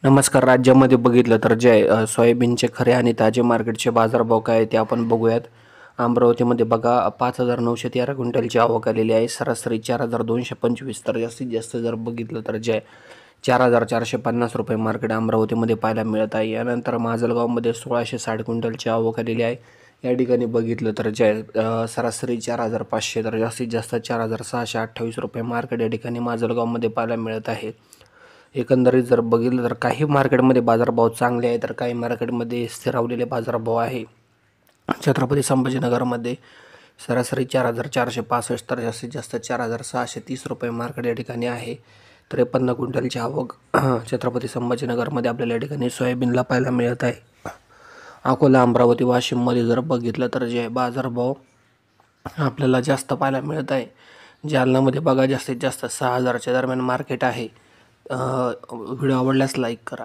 नमस्कार. राज्यामध्ये बघितलं तर जे सोयाबीनचे खरे आणि ताजे मार्केटचे बाजारभाव काय आहे ते आपण बघूयात. अमरावतीमध्ये बघा 5,913 क्विंटलची आवक आलेली आहे. सरासरी 4,225. तर जास्तीत जास्त जर बघितलं तर जे 4,450 रुपये मार्केट अमरावतीमध्ये पाहायला मिळत आहे. यानंतर माजलगावमध्ये 1,660 क्विंटलची आवक आलेली आहे. या ठिकाणी बघितलं तर जे सरासरी 4,500 तर जास्तीत जास्त 4,628 रुपये मार्केट या ठिकाणी माजलगावमध्ये पाहायला मिळत आहे. एकंदरीत जर बघितलं तर काही मार्केटमध्ये बाजारभाव चांगले आहे, तर काही मार्केटमध्ये स्थिरावलेले बाजारभाव आहे. छत्रपती संभाजीनगरमध्ये सरासरी 4,465 तर जास्तीत जास्त 4,630 रुपये मार्केट या ठिकाणी आहे. 53 क्विंटलची आवक छत्रपती संभाजीनगरमध्ये आपल्याला या ठिकाणी सोयाबीनला पाहायला मिळत आहे. अकोला, अमरावती, वाशिममध्ये जर बघितलं तर जे बाजारभाव आपल्याला जास्त पाहायला मिळत आहे. जालन्यामध्ये बघा जास्तीत जास्त 6,000च्या दरम्यान मार्केट आहे. व्हिडिओ आवडल्यास लाईक करा.